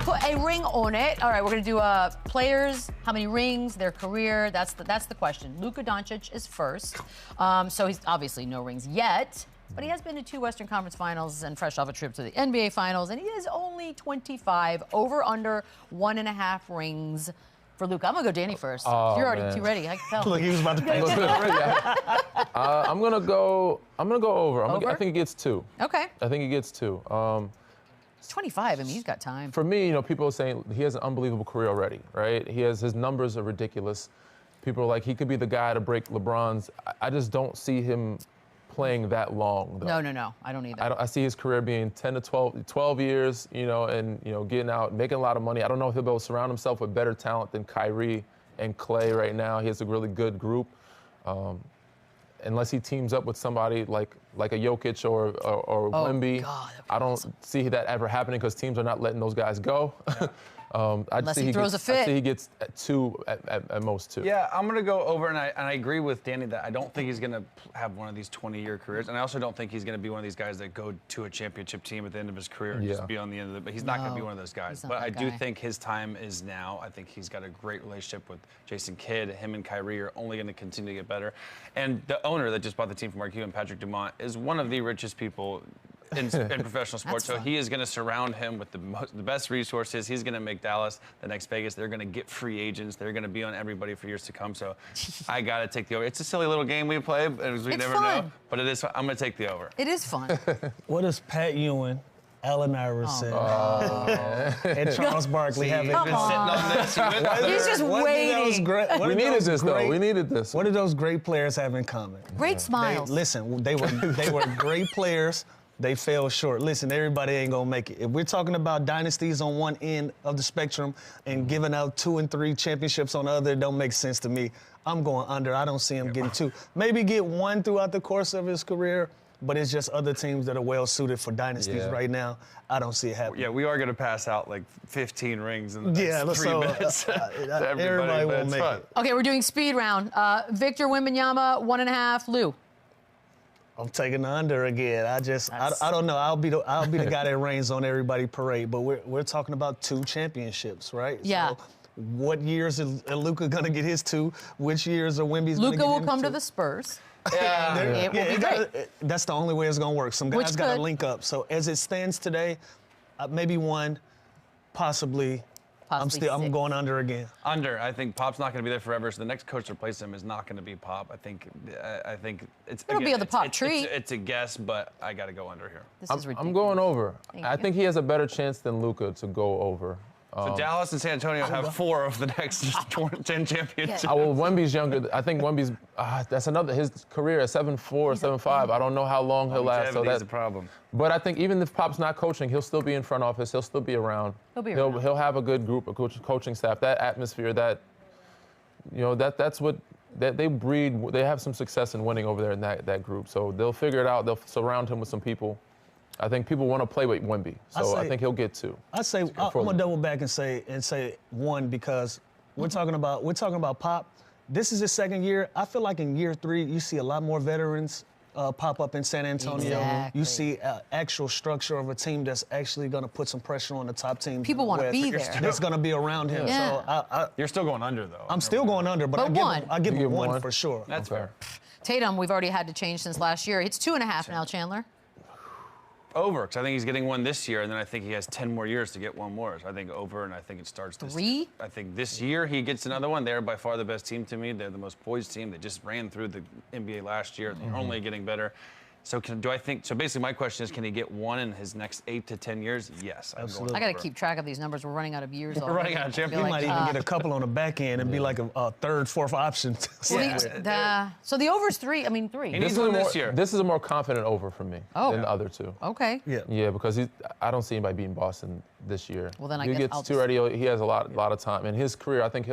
Put a ring on it. All right, we're gonna do players, how many rings, their career. That's the question. Luka Doncic is first. So he's obviously no rings yet, but he has been to 2 Western Conference Finals and fresh off a trip to the NBA Finals, and he is only 25, over under 1.5 rings for Luka. I'm gonna go Danny first. Oh, You're already man. too ready. I can tell. Look, he was about to pay. I'm gonna go over. Over? I think he gets 2. Okay. I think he gets 2. He's 25. I mean, he's got time. For me, people are saying he has an unbelievable career already, right? His numbers are ridiculous. People are like, he could be the guy to break LeBron's. I just don't see him playing that long, though. No. I don't either. I see his career being 10 to 12 years, and getting out, making a lot of money. I don't know if he'll be able to surround himself with better talent than Kyrie and Clay right now. He has a really good group. Unless he teams up with somebody like a Jokic or Wemby, God, I don't see that ever happening because teams are not letting those guys go. Yeah. Unless he throws a fit. I see he gets 2 at most 2. Yeah, I'm going to go over, and I agree with Danny that I don't think he's going to have one of these 20-year careers, and I also don't think he's going to be one of these guys that go to a championship team at the end of his career and just be on the end of it. But he's not going to be one of those guys. But I do think his time is now. I think he's got a great relationship with Jason Kidd. Him and Kyrie are only going to continue to get better. And the owner that just bought the team from Mark Cuban, Patrick Dumont, is one of the richest people in professional sports. So he is going to surround him with the best resources. He's going to make Dallas the next Vegas. They're going to get free agents. They're going to be on everybody for years to come. So I got to take the over. It's a silly little game we play, as we never know. But it is. I'm going to take the over. It is fun. What does Pat Ewing, Allen Iverson, and Charles Barkley have Come been sitting on this. He's just waiting. We needed this, though. We needed this. What do those great players have in common? Great smiles. Listen, they were great players. They fell short. Listen, everybody ain't gonna make it. If we're talking about dynasties on one end of the spectrum and giving out 2 and 3 championships on the other, it don't make sense to me. I'm going under. I don't see him getting 2. Maybe get 1 throughout the course of his career, but it's just other teams that are well suited for dynasties right now. I don't see it happening. Yeah, we are going to pass out like 15 rings in the next 3 minutes. Everybody won't make it. Okay, we're doing speed round. Victor Wembanyama, 1.5. Lou. I'm taking the under again. I don't know. I'll be the guy that rains on everybody parade. But we're talking about 2 championships, right? Yeah. So what years is Luka gonna get his 2? Which years are Wemby's gonna get his 2? Luka will come to the Spurs. Yeah. It will be great. That's the only way it's gonna work. Some guys gotta link up. So as it stands today, maybe 1, possibly. I'm 6. going under again. Under. I think Pop's not going to be there forever, so the next coach to replace him is not going to be Pop. I think It'll be on the Pop tree. It's a guess, but I got to go under here. This is ridiculous. I'm going over. I you. think he has a better chance than Luka to go over. So Dallas and San Antonio have 4 of the next 10 championships. Well, Wemby's younger. I think Wemby's, that's another, his career at 7'4", 7'5". I don't know how long he'll last. So that's a problem. But I think even if Pop's not coaching, he'll still be in front office. He'll still be around. He'll have a good group, a coaching staff. That atmosphere, that's what they breed. They have some success in winning over there in that group. So they'll figure it out. They'll surround him with some people. I think people want to play with Wemby, so I think he'll get 2. I say I'm gonna double back and say 1 because we're talking about Pop. This is his 2nd year. I feel like in year 3 you see a lot more veterans pop up in San Antonio. Exactly. You see actual structure of a team that's actually gonna put some pressure on the top teams. People want to be there. That's gonna be around him. Yeah. So You're still going under though. I'm still going under, but I give him 1 for sure. That's fair. Tatum, we've already had to change since last year. It's 2.5 now, Chandler. Over, because I think he's getting 1 this year, and then I think he has 10 more years to get 1 more. So I think over, and I think it starts this 3? I think this year he gets another one. They're by far the best team to me. They're the most poised team. They just ran through the NBA last year. They're only getting better. So so basically my question is, can he get 1 in his next 8 to 10 years? Yes. Absolutely. I got to keep track of these numbers. We're running out of years already. We're running out of champions. He might even get a couple on the back end and be like a 3rd, 4th option. So the over's 3. I mean 3. He needs 1 this year. This is a more confident over for me than the other 2. Okay. Yeah, because I don't see anybody beating Boston this year. Well, then I he guess gets too ready. He has a lot of time. In his career, I think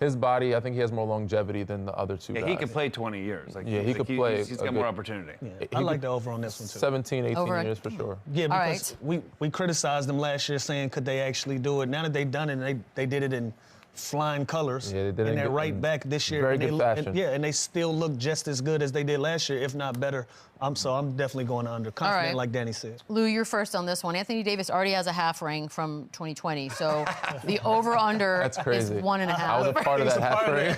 his body, I think he has more longevity than the other 2 guys. He could play 20 years. He could play. He's got more opportunity. Yeah, I like the over on this one, too. 17, 18 years for sure. Yeah, because we criticized them last year saying, could they actually do it? Now that they've done it, and they did it in flying colors, Yeah, they did and it they're in right back this year. very and good fashion. And they still look just as good as they did last year, if not better. So I'm definitely going under. Confident, right. like Danny said. Lou, you're first on this one. Anthony Davis already has a half ring from 2020, so the over/under That's is crazy. 1.5. I was a part of that half ring.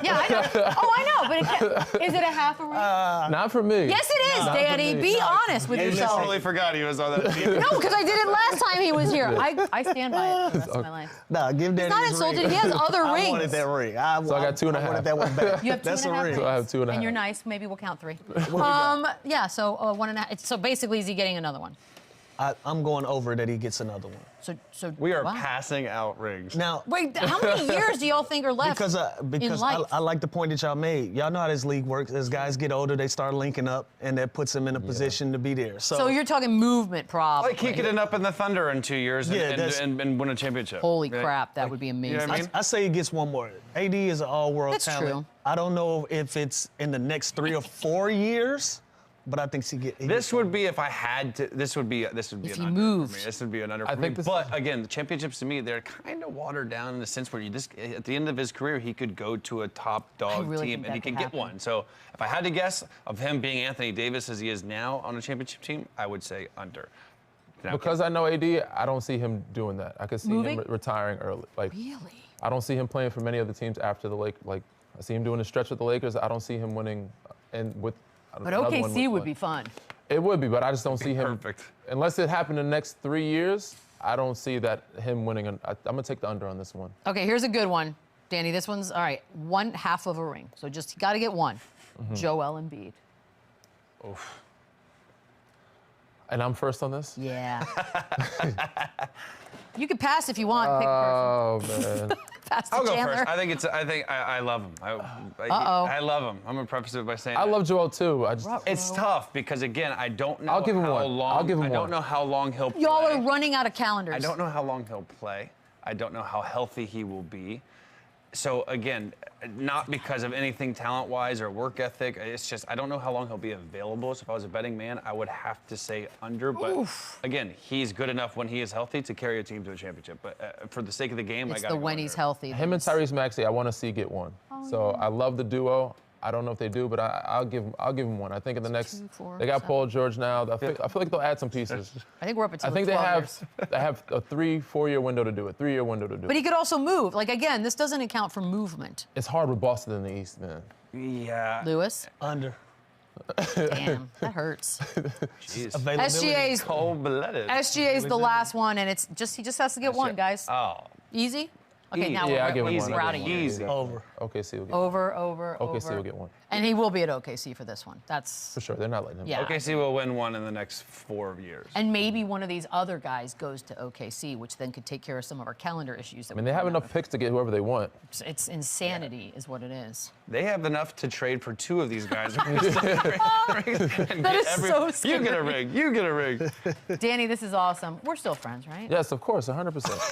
Yeah, I know. Oh, I know, but is it a half a ring? Not for me. Yes, it is, Not for Danny. me. Be honest with You yourself. totally forgot he was on that team. No, because I did it last time he was here. I stand by it for the rest of my life. Nah, give Danny not his insulted. ring. He has other I rings. wanted that ring. So I got 2.5. I wanted that one back. You have two That's and a a half ring. rings. So I have 2.5. And you're nice. Maybe we'll count 3. Yeah, so 1.5. So basically, is he getting another one? I'm going over that he gets another one. So We are wow. passing out rings. Now, Wait, how many years do y'all think are left because in life? I like the point that y'all made. Y'all know how this league works. As guys get older, they start linking up, and that puts them in a position to be there. So you're talking movement, probably. Like he could end up in the Thunder in 2 years and win a championship. Holy Right? crap, that would be amazing. You know what I mean? I say he gets one more. AD is an all-world That's talent. true. I don't know if it's in the next 3 or 4 years, but I think he This would be if I had to. This would be If an he under moved. for me. This would be an under. I for think me. this But is- again, the championships to me, they're kind of watered down in the sense where at the end of his career, he could go to a top dog really team think and he that could could get happen. one. So if I had to guess of him being Anthony Davis as he is now on a championship team, I would say under. Now, Because I know AD, I don't see him doing that. I could see Moving? him retiring early. Like, Really? I don't see him playing for many other teams after the Lakers. Like, I see him doing a stretch with the Lakers. I don't see him winning, and with. But another one OKC with would one. be fun. It would be, but I just don't see him. perfect. Unless it happened in the next 3 years, I don't see that him winning. I'm gonna take the under on this one. Okay, here's a good one. Danny, this one's, all right, 1/2 of a ring. So just got to get one. Joel Embiid. Oof. And I'm first on this. Yeah. You can pass if you want. Pick a person. Oh man. Pass to I'll go Chandler. first. I think I love him. I love him. I'm gonna preface it by saying I that. love Joel too. I just. It's tough because again, I don't know I'll give him how one. long. I'll give him I don't one. know how long he'll play. Y'all are running out of calendars. I don't know how long he'll play. I don't know how healthy he will be. So again, not because of anything talent-wise or work ethic. It's just I don't know how long he'll be available. So if I was a betting man, I would have to say under. But again, he's good enough when he is healthy to carry a team to a championship. But for the sake of the game, It's I got the when he's healthy. Him and Tyrese Maxey, I want to see get one. So I love the duo. I don't know if they do, but I'll give him one. I think in the next, 2, 4, they got 7. Paul George now. I feel like they'll add some pieces. I think we're up until I think they 12 have years. they have a 3-4 year window to do it. 3-year window to do But it. he could also move. Like, again, this doesn't account for movement. It's hard with Boston in the East, man. Yeah. Lewis? under. Damn, that hurts. Jeez. Availability. SGA's Cold-blooded. SGA's the last one, and it's just he just has to get one, guys. Oh. Easy? Okay, now Yeah, I give we're, him we're one. out of here. Easy. Over. OKC will get Over. OKC will get one. And he will be at OKC for this one. That's For sure. They're not letting him. Yeah. OKC will win one in the next 4 years. And maybe one of these other guys goes to OKC, which then could take care of some of our calendar issues. That I mean, they have enough picks to get whoever they want. It's insanity, is what it is. They have enough to trade for 2 of these guys. That is so scary. You get a ring. You get a ring. Danny, this is awesome. We're still friends, right? Yes, of course, 100%.